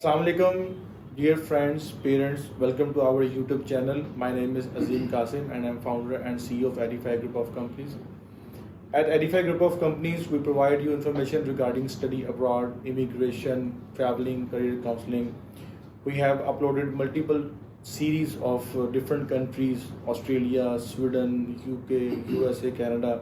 Assalamualaikum, dear friends, parents. Welcome to our YouTube channel. My name is 𝗍𝗵𝗀𝗀 and I'm founder and CEO of Edify Group of Companies. At Edify Group of Companies, we provide you information regarding study abroad, immigration, traveling, career counseling. We have uploaded multiple series of different countries: Australia, Sweden, UK, USA, Canada.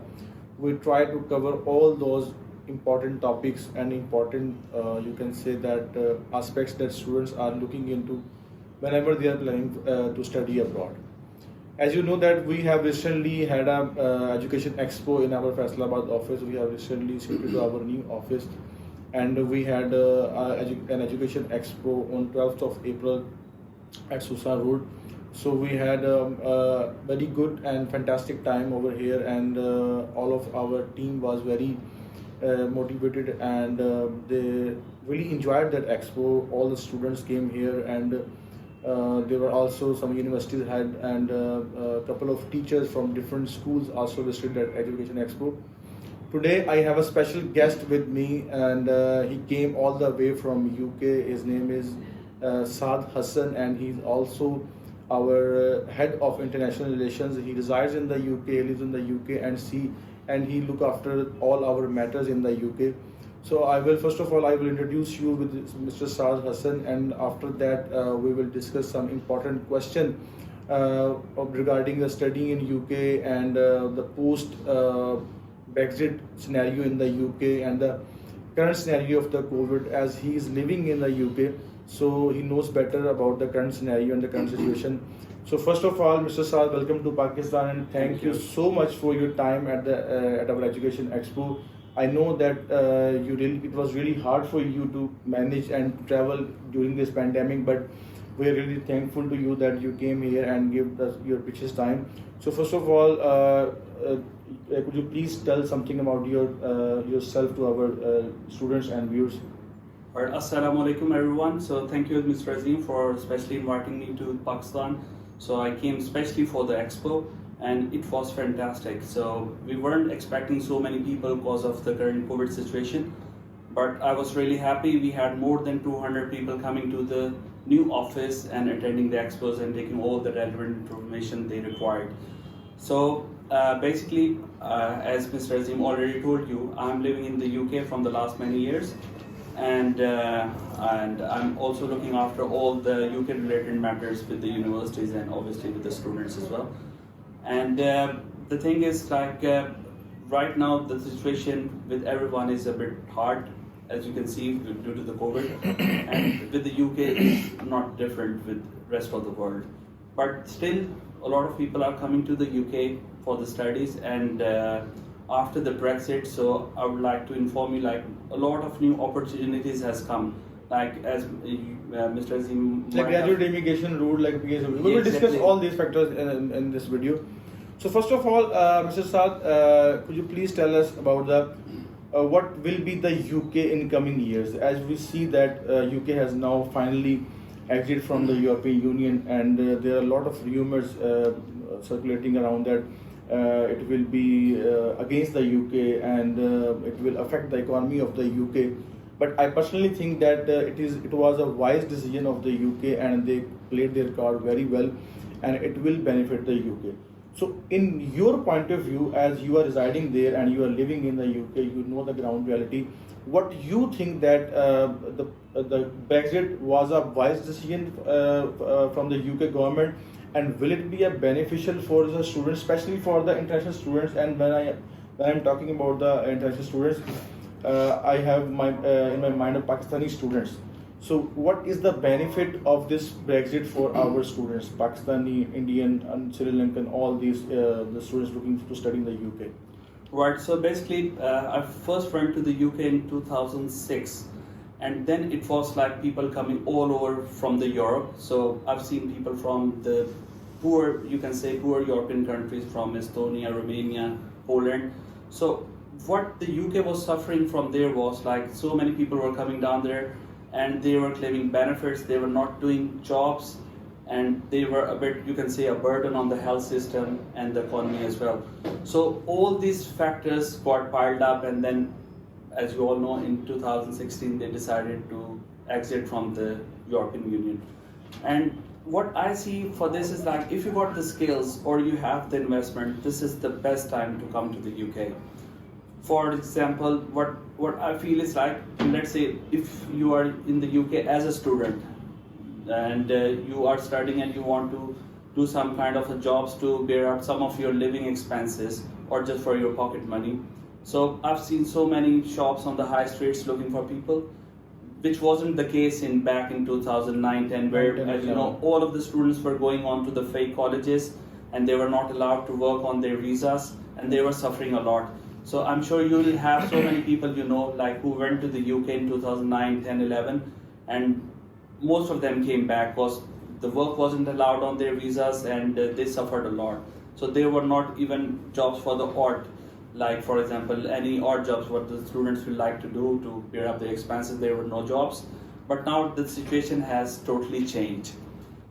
We try to cover all those important topics and important you can say that aspects that students are looking into whenever they are planning to study abroad. As you know that we have recently had a education expo in our Faisalabad office. We have recently shifted to our new office, and we had an education expo on 12th of April at Susa Road. So we had a very good and fantastic time over here, and all of our team was very motivated, and they really enjoyed that expo. All the students came here, and there were also some universities had, and a couple of teachers from different schools also visited that education expo. Today I have a special guest with me, and he came all the way from UK. His name is Saad Hassan, and he's also our head of international relations. He resides in the UK, lives in the UK, and he look after all our matters in the UK. So I will first of all introduce you with Mr. Saad Hassan, and after that we will discuss some important question regarding the studying in UK and the post Brexit scenario in the UK and the current scenario of the COVID, as he is living in the UK. So he knows better about the current scenario and the current situation. So first of all, Mr. Saad, welcome to Pakistan, and thank you so much for your time at the at our education expo. I know that it was really hard for you to manage and travel during this pandemic, but we are really thankful to you that you came here and gave us your precious time. So first of all, could you please tell something about yourself to our students and viewers? Alright, Assalamu alaikum everyone. So thank you, Mr. Azim, for especially inviting me to Pakistan. So I came especially for the expo, and it was fantastic. So we weren't expecting so many people because of the current COVID situation, but I was really happy. We had more than 200 people coming to the new office and attending the expos and taking all the relevant information they required. So basically, as Mr. Azim already told you, I'm living in the UK from the last many years. And I'm also looking after all the UK related matters with the universities and obviously with the students as well. And the thing is, like right now the situation with everyone is a bit hard, as you can see, due to the COVID. And with the UK it's not different with rest of the world. But still a lot of people are coming to the UK for the studies, and after the Brexit, so I would like to inform you, like a lot of new opportunities has come, like as Mr. Azim, like graduate immigration rule, like we will discuss all these factors in this video. So first of all, Mr. Saad, could you please tell us about the what will be the UK in coming years, as we see that UK has now finally exited from the European Union, and there are a lot of rumors circulating around that it will be against the UK, and it will affect the economy of the UK. But I personally think that it was a wise decision of the UK, and they played their card very well, and it will benefit the UK. So in your point of view, as you are residing there and you are living in the UK, you know the ground reality. What you think that the Brexit was a wise decision from the UK government? And will it be a beneficial for the students, especially for the international students? And when I'm talking about the international students, I have in my mind of Pakistani students. So what is the benefit of this Brexit for our students, Pakistani, Indian, and Sri Lankan, all these the students looking to study in the UK? Right. So basically, I first went to the UK in 2006. And then it was like people coming all over from the Europe. So I've seen people from the poor, you can say poor European countries, from Estonia, Romania, Poland. So what the UK was suffering from there was like so many people were coming down there and they were claiming benefits, they were not doing jobs, and they were a bit, you can say, a burden on the health system and the economy as well. So all these factors got piled up, and then, as you all know, in 2016 they decided to exit from the European Union. And what I see for this is like, if you got the skills or you have the investment, this is the best time to come to the UK. For example, what I feel is like, let's say if you are in the UK as a student and you are studying and you want to do some kind of a jobs to bear up some of your living expenses or just for your pocket money. So I've seen so many shops on the high streets looking for people, which wasn't the case back in 2009-10, where as you know, all of the students were going on to the fake colleges and they were not allowed to work on their visas and they were suffering a lot. So I'm sure you will have so many people you know, like who went to the UK in 2009, 10, 11, and most of them came back because the work wasn't allowed on their visas and they suffered a lot. So there were not even jobs for the odd, like for example, any odd jobs what the students will like to do to bear up their expenses. There were no jobs. But now the situation has totally changed.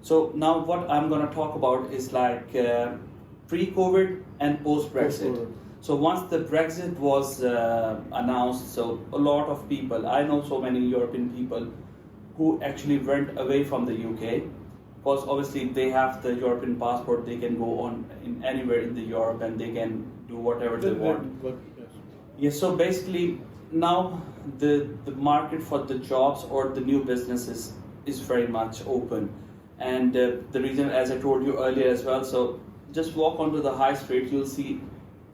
So now what I'm going to talk about is like pre-COVID and post-Brexit. So once the Brexit was announced, so a lot of people, I know so many European people who actually went away from the UK, because obviously they have the European passport, they can go on in anywhere in the Europe and they can do whatever they want. Yes, so basically now the market for the jobs or the new businesses is very much open. And the reason, as I told you earlier as well, so just walk onto the high street, you'll see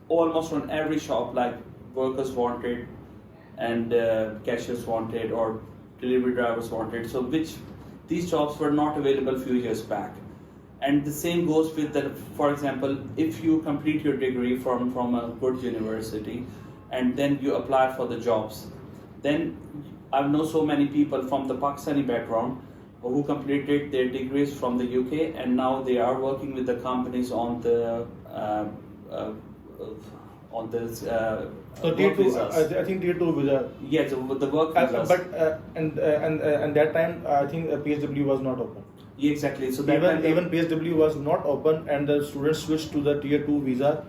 almost on every shop like workers wanted and cashiers wanted or delivery drivers wanted. So these jobs were not available a few years back. And the same goes with the, for example, if you complete your degree from a good university and then you apply for the jobs, then I know so many people from the Pakistani background who completed their degrees from the UK and now they are working with the companies on the tier 2 visas. I think tier 2 visa. Yes, the work visas. But and that time I think PSW was not open. Yeah, exactly. So even PSW was not open, and the students switched to the tier 2 visa,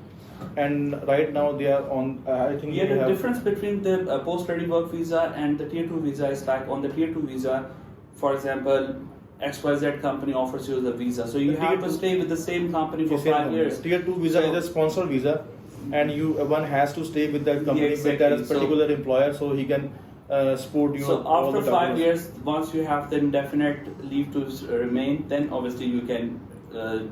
and right now they are on. I think the difference between the post-study work visa and the tier 2 visa is like on the tier 2 visa, for example, XYZ company offers you the visa, so you have to stay with the same company for 5 years. Tier 2 visa is a sponsor visa, and one has to stay with that company with that particular employer, so he can support you. So after 5 years, once you have the indefinite leave to remain, then obviously you can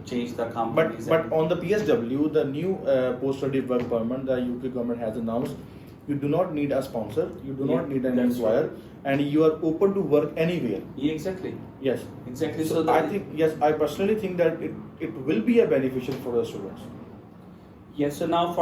change the company. But on the PSW, the new post-study work permit, the UK government has announced, you do not need a sponsor, you do not need an employer, and you are open to work anywhere. Yeah, exactly. Yes. Exactly. So I think, yes, I personally think that it will be a beneficial for the students. Yes, so now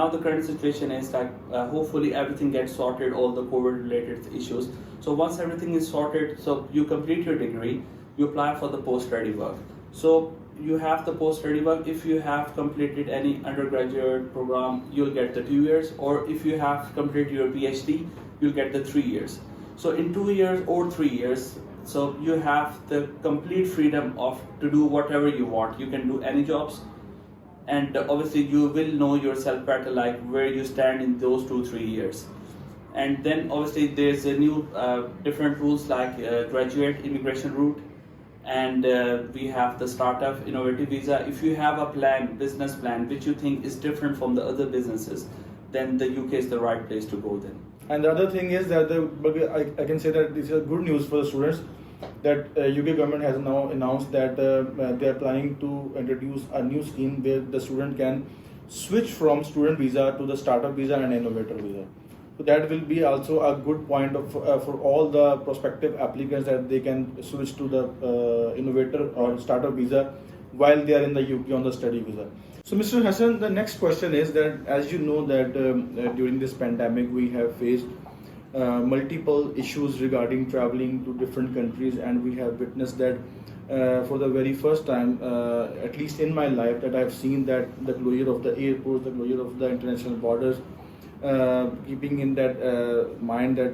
the current situation is that hopefully everything gets sorted, all the COVID related issues. So once everything is sorted, so you complete your degree, you apply for the post-study work. So you have the post-study work. If you have completed any undergraduate program, you'll get the 2 years, or if you have completed your PhD, you'll get the 3 years. So in 2 years or 3 years, so you have the complete freedom to do whatever you want. You can do any jobs. And obviously you will know yourself better, like where you stand in those 2-3 years. And then obviously there's a new different rules like graduate immigration route, and we have the startup innovative visa. If you have a business plan, which you think is different from the other businesses, then the UK is the right place to go then. And the other thing is that I can say that this is good news for the students, that UK government has now announced that they are planning to introduce a new scheme where the student can switch from student visa to the startup visa and innovator visa. So that will be also a good point for all the prospective applicants, that they can switch to the innovator or startup visa while they are in the UK on the study visa. So Mr. Hassan, the next question is that, as you know that during this pandemic we have faced multiple issues regarding traveling to different countries, and we have witnessed that for the very first time, at least in my life, that I have seen that the closure of the airports, the closure of the international borders, keeping in that mind that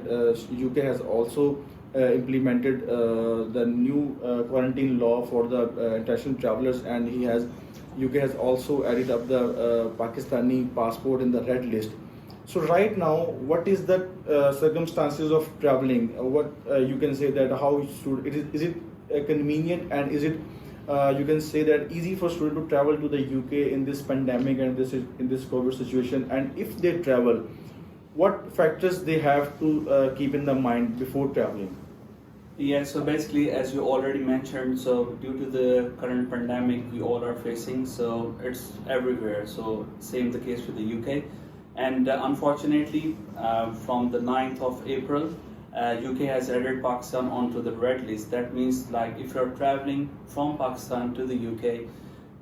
UK has also implemented the new quarantine law for the international travelers, and UK has also added up the Pakistani passport in the red list. So right now, what is the circumstances of traveling, what you can say that how should it is it convenient, and is it you can say that easy for students to travel to the UK in this pandemic and in this COVID situation, and if they travel, what factors they have to keep in the mind before traveling? Yeah, so basically, as you already mentioned, so due to the current pandemic we all are facing, so it's everywhere. So same the case with the UK, and unfortunately, from the 9th of April, UK has added Pakistan onto the red list. That means like if you're traveling from Pakistan to the UK,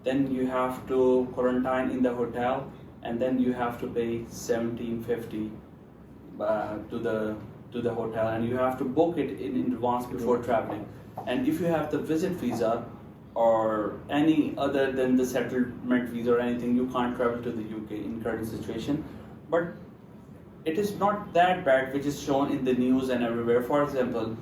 then you have to quarantine in the hotel, and then you have to pay 1750 to the hotel, and you have to book it in advance before traveling. And if you have the visit visa or any other than the settlement visa or anything, you can't travel to the UK in current situation. But it is not that bad, which is shown in the news and everywhere. For example,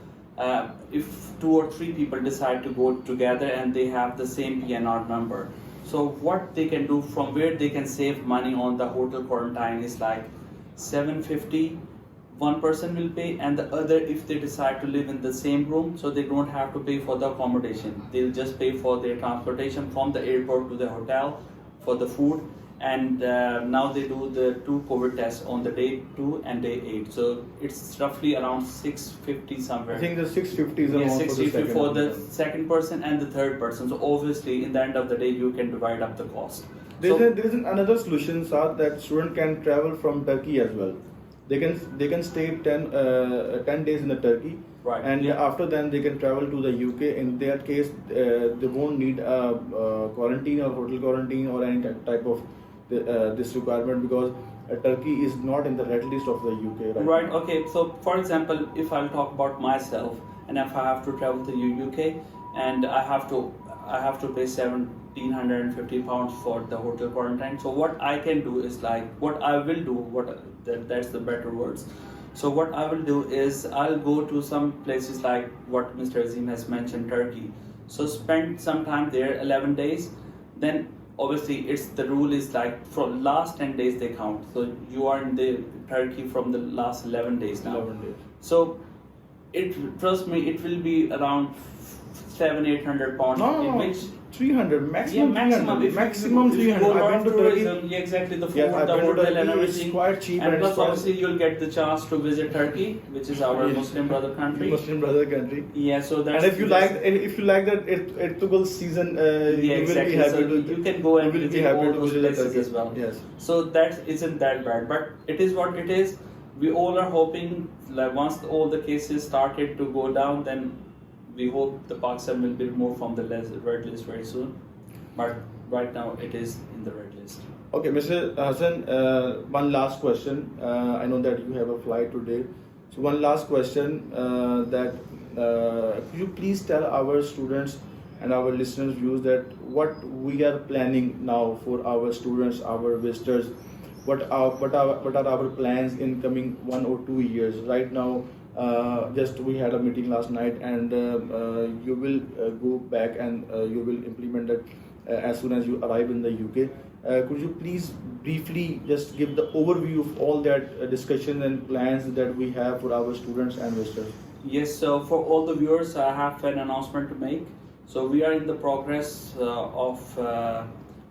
if 2 or 3 people decide to go together and they have the same PNR number, so what they can do from where they can save money on the hotel quarantine is like 750 one person will pay, and the other, if they decide to live in the same room, so they don't have to pay for the accommodation. They'll just pay for their transportation from the airport to the hotel, for the food, and now they do the 2 COVID tests on the day 2 and day 8. So it's roughly around 650 somewhere. I think the 650 is the yeah, amount 650 for the second person and the third person. So obviously, in the end of the day, you can divide up the cost. There is another solution, sir, that student can travel from Turkey as well. They can stay 10 days in the Turkey, right, and after then they can travel to the UK. In their case, they won't need a quarantine or hotel quarantine or any type of this requirement, because Turkey is not in the red list of the UK. Right. Okay. So, for example, if I'll talk about myself, and if I have to travel to the UK, and I have to pay £1,750 for the hotel quarantine. So what I can do is like what I will do. That's the better words. So what I will do is I'll go to some places like what Mr. Azim has mentioned, Turkey. So spend some time there, 11 days. Then obviously the rule is like from last 10 days they count. So you are in the Turkey from the last 11 days now. 11 days. So trust me, it will be around £700-800. No, in which 300 maximum. Yeah, maximum 300. If you go I a lot went of to Turkey. Yeah, exactly. The food, Yes, I've the been to hotel, and Turkey. everything. It's quite cheap, and and plus, it's quite- obviously, you'll get the chance to visit Turkey, which is our Yes. Muslim brother country. Muslim brother country. Yeah, so that's. And if you like that 𝗘𝗚𝗏 season, yeah, you exactly. will be happy So to. you can go and you will be visit happy all to those visit places Turkey as well. Yes. So that isn't that bad, but it is what it is. We all are hoping, like once all the cases started to go down, then we hope the Pakistan will be removed from the red list very soon. But right now it is in the red list. Okay, Mr. Hassan, one last question. I know that you have a flight today. So one last question, could you please tell our students and our listeners' views that what we are planning now for our students, our visitors, what are our plans in coming 1 or 2 years? Right now, just we had a meeting last night, and you will go back and you will implement that as soon as you arrive in the UK. Could you please briefly just give the overview of all that discussion and plans that we have for our students and visitors? Yes, so for all the viewers, I have an announcement to make. So we are in the progress of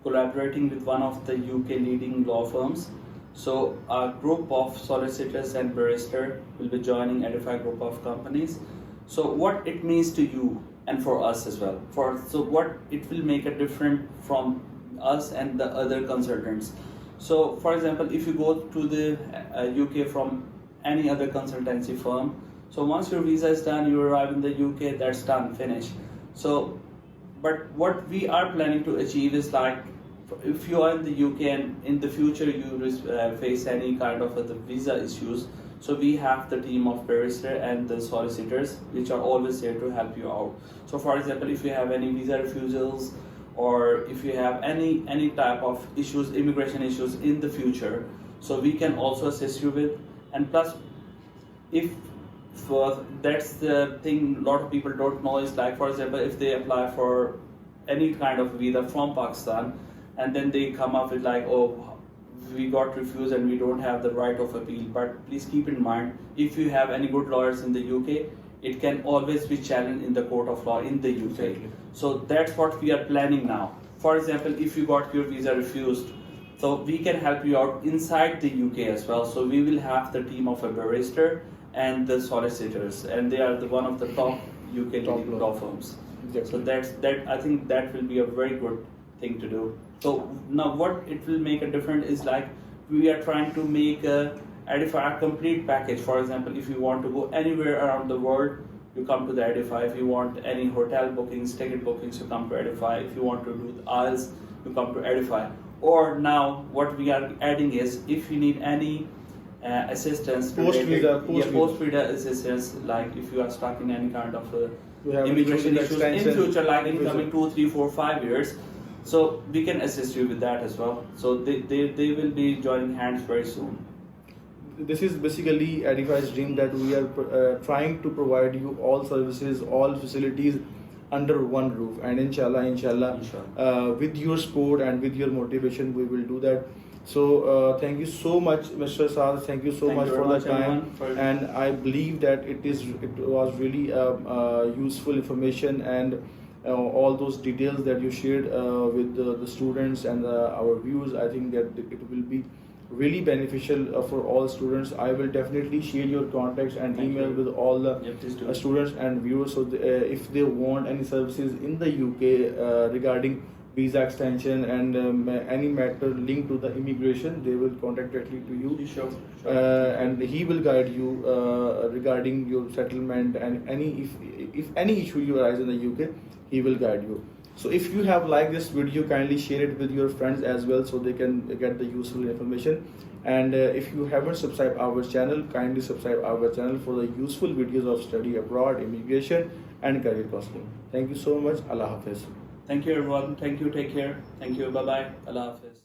collaborating with one of the UK leading law firms. So a group of solicitors and barristers will be joining Edify group of companies. So what it means to you and for us as well. So what it will make a difference from us and the other consultants. So for example, if you go to the UK from any other consultancy firm, so once your visa is done, you arrive in the UK, that's done, finished. So, but what we are planning to achieve is like, if you are in the UK and in the future you face any kind of the visa issues, so we have the team of barristers and the solicitors which are always here to help you out. So for example, if you have any visa refusals, or if you have any type of issues, immigration issues in the future, so we can also assist you with. And plus, that's the thing a lot of people don't know is like, for example, if they apply for any kind of visa from Pakistan, and then they come up with like, oh, we got refused and we don't have the right of appeal. But please keep in mind, if you have any good lawyers in the UK, it can always be challenged in the court of law in the UK. Exactly. So that's what we are planning now. For example, if you got your visa refused, so we can help you out inside the UK as well. So we will have the team of a barrister and the solicitors, and they are one of the top UK law firms. Exactly. So that I think that will be a very good thing to do. So now what it will make a difference is like we are trying to make Edify a complete package. For example, if you want to go anywhere around the world, you come to the Edify. If you want any hotel bookings, ticket bookings, you come to Edify. If you want to do the IELTS, you come to Edify. Or now what we are adding is, if you need any assistance, post-visa assistance, like if you are stuck in any kind of immigration issues in future, like in coming 2, 3, 4, 5 years, so we can assist you with that as well. So they will be joining hands very soon. This is basically Edify's dream, that we are trying to provide you all services, all facilities under one roof, and inshallah, with your support and with your motivation, we will do that. So thank you so much, Mr. Saad. Thank you so much for the time, and I believe that it was really useful information, and all those details that you shared with the students and our viewers. I think that it will be really beneficial for all students. I will definitely share your contacts and email with all the students and viewers, so if they want any services in the UK regarding visa extension and any matter linked to the immigration, they will contact directly to you. Sure. And he will guide you regarding your settlement, and if any issue you arise in the UK, he will guide you. So if you have liked this video, kindly share it with your friends as well, so they can get the useful information. And if you haven't subscribed our channel, kindly subscribe our channel for the useful videos of study abroad, immigration and career counseling. Thank you so much. Allah Hafiz. Thank you everyone. Thank you. Take care. Thank you. Bye bye. Allah Hafiz.